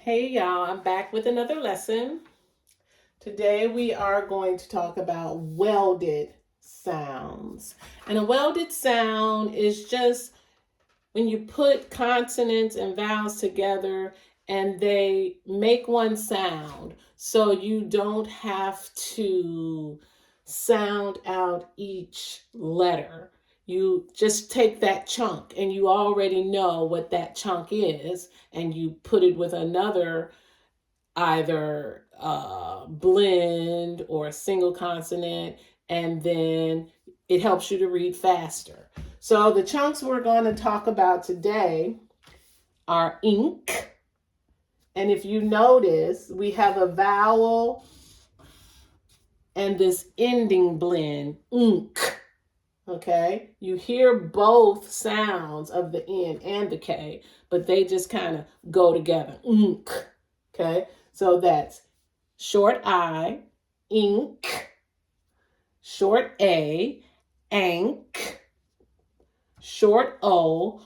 Hey y'all, I'm back with another lesson. Today we are going to talk about welded sounds. And a welded sound is just when you put consonants and vowels together and they make one sound. So you don't have to sound out each letter. You just take that chunk and you already know what that chunk is, and you put it with another either blend or a single consonant, and then it helps you to read faster. So the chunks we're going to talk about today are ink. And if you notice, we have a vowel and this ending blend, ink. Okay, you hear both sounds of the N and the K, but they just kind of go together. Ink. Okay, so that's short I, ink, short A, ank, short O,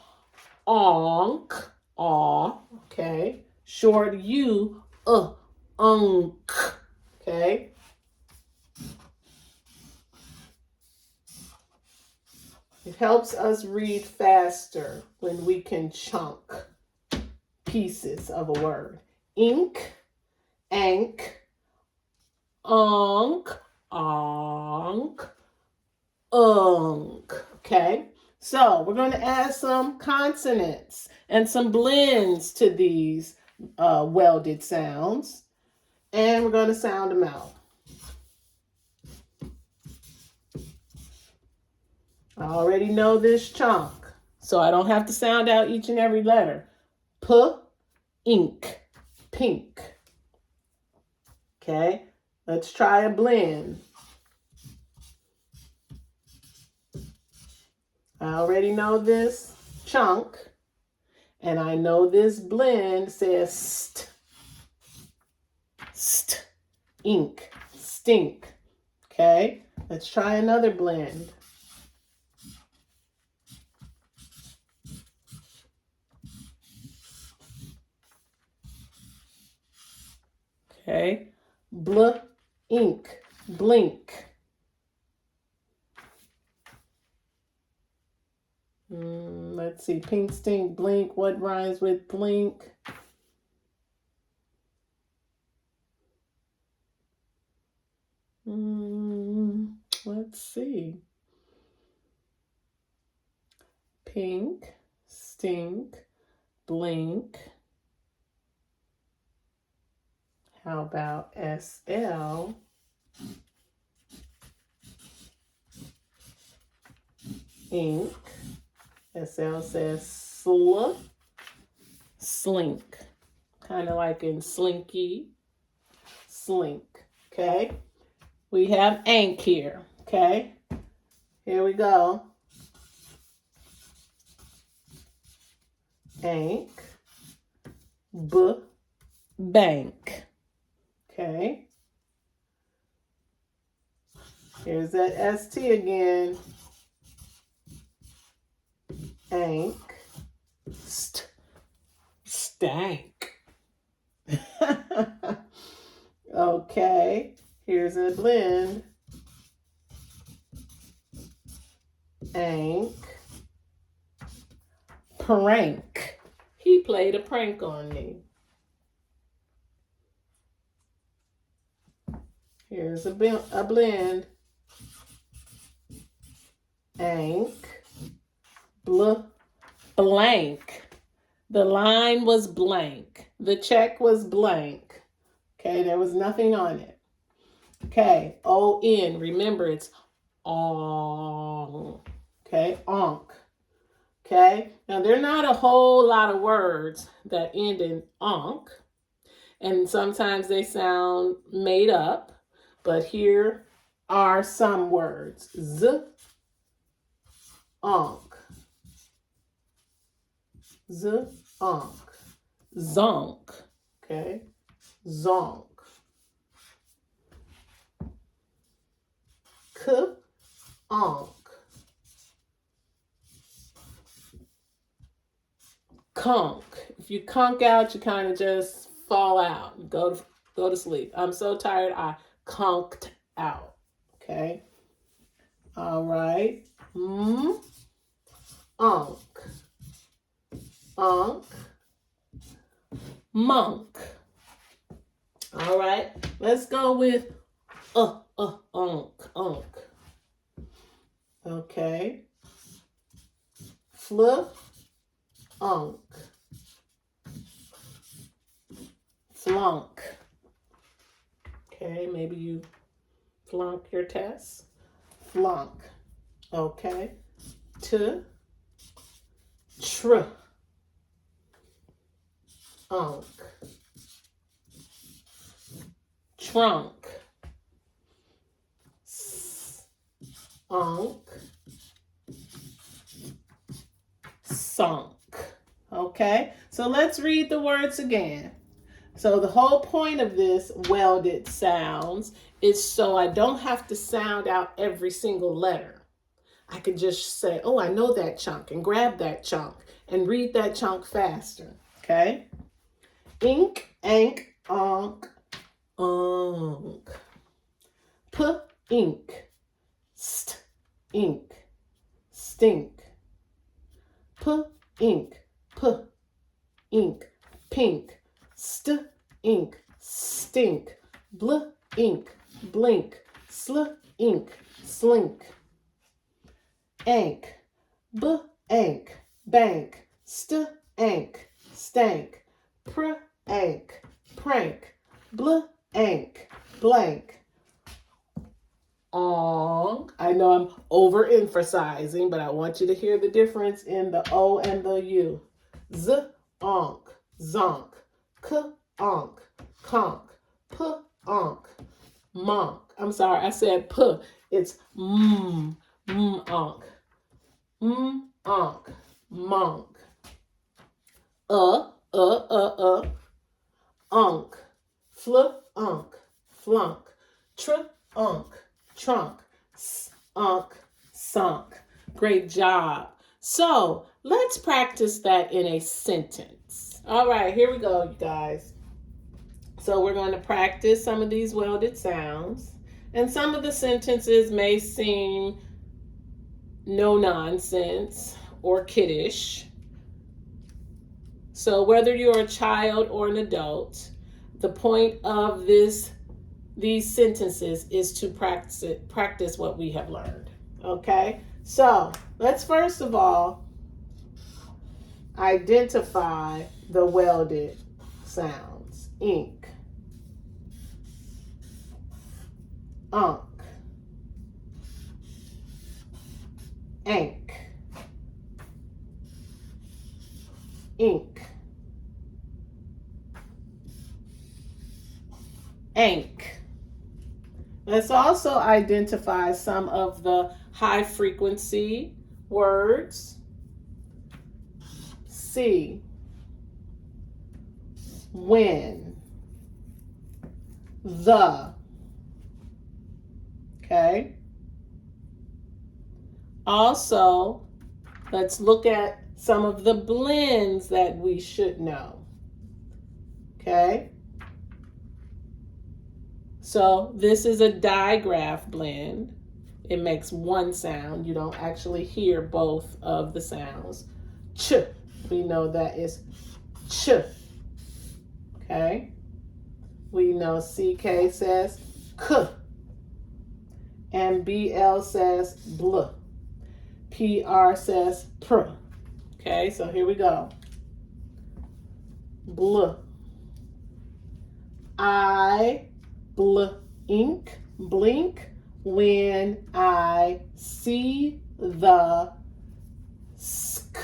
onk, aw, okay, short U, unk, okay. It helps us read faster when we can chunk pieces of a word. Ink, ank, onk, onk, unk. Okay, so we're going to add some consonants and some blends to these welded sounds, and we're going to sound them out. I already know this chunk, so I don't have to sound out each and every letter. P, ink, pink. Okay, let's try a blend. I already know this chunk, and I know this blend says st, ink, stink. Okay, let's try another blend. Okay, bl, ink, blink. Let's see, pink, stink, blink. What rhymes with blink? Let's see. Pink, stink, blink. How about SL? Ink. SL says slink. Kind of like in slinky, slink. Okay. We have ank here. Okay. Here we go. Ank. Bank. Okay. Here's that ST again. Ank. Stank. Okay. Here's a blend. Ank. Prank. He played a prank on me. Here's a blend. Ank. Blank. The line was blank. The check was blank. Okay, there was nothing on it. Okay, O-N. Remember, it's onk. Okay, onk. Okay, now there are not a whole lot of words that end in onk, and sometimes they sound made up, but here are some words. Z, onk. Z, onk. Zonk. Okay, zonk. K, onk. Conk. If you conk out, you kind of just fall out, go to sleep. I'm so tired, I conked out. Okay. All right. Unk. Unk. Monk. All right. Let's go with unk. Unk. Okay. Unk. Flunk. Okay, maybe you flunk your test. Flunk. Okay. Tr. Unk. Trunk. Unk. Sunk. Okay, so let's read the words again. So the whole point of this welded sounds is so I don't have to sound out every single letter. I can just say, oh, I know that chunk, and grab that chunk and read that chunk faster. Okay? Ink, ank, onk, unk. Ink. Ink. Stink. Ink. Ink. Pink. Ink. Stink. Ink. Blink. Ink. Slink. Ank. Ank. Bank. Ank. Stank. Ank. Prank. Ank. Blank. Ong. I know I'm overemphasizing, but I want you to hear the difference in the O and the U. Onk. Zonk. Onk. Conk. Onk. Monk. I'm sorry, I said p. It's onk. Onk. Monk. Unk. Unk. Flunk. Unk. Trunk. Unk. Sunk. Great job. So let's practice that in a sentence. All right, here we go, you guys. So we're going to practice some of these welded sounds. And some of the sentences may seem no nonsense or kiddish. So whether you're a child or an adult, the point of these sentences is to practice what we have learned. Okay? So let's first of all identify the welded sounds. Ink. Unk. Ank. Ink. Ank. Let's also identify some of the high frequency words. See. When. The. Okay. Also, let's look at some of the blends that we should know. Okay. So this is a digraph blend. It makes one sound. You don't actually hear both of the sounds. Ch. We know that is ch. Okay. We know CK says k. And BL says bl. PR says pr. Okay, so here we go. Bl. I blink when I see the skunk.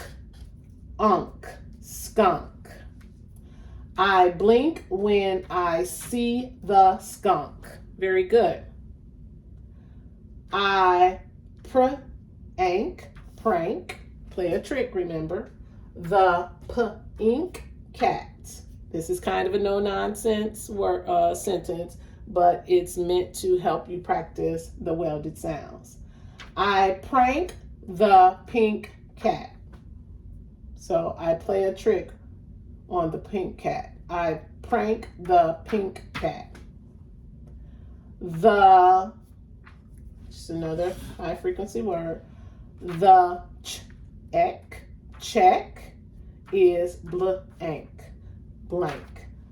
I blink when I see the skunk. Very good. I prank, play a trick, remember. The ink cat. This is kind of a no-nonsense sentence, but it's meant to help you practice the welded sounds. I prank the pink cat. So I play a trick on the pink cat. I prank the pink cat. The, just another high frequency word. The check is blank.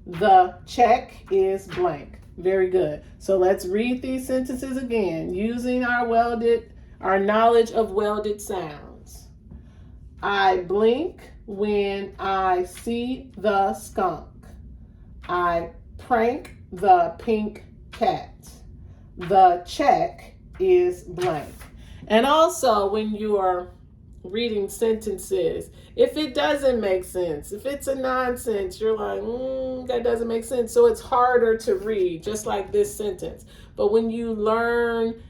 The check is blank. Very good. So let's read these sentences again using our knowledge of welded sounds. I blink when I see the skunk. I prank the pink cat. The check is blank. And also, when you are reading sentences, if it doesn't make sense, if it's a nonsense, you're like, that doesn't make sense. So it's harder to read, just like this sentence. But when you learn,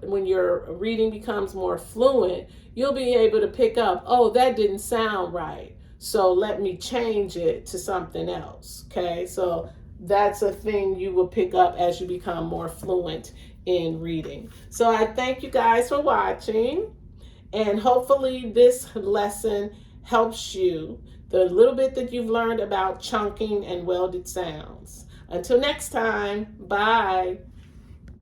when your reading becomes more fluent, you'll be able to pick up, oh, that didn't sound right, so let me change it to something else. Okay, so that's a thing you will pick up as you become more fluent in reading. So I thank you guys for watching, and hopefully this lesson helps you, the little bit that you've learned about chunking and welded sounds. Until next time, bye.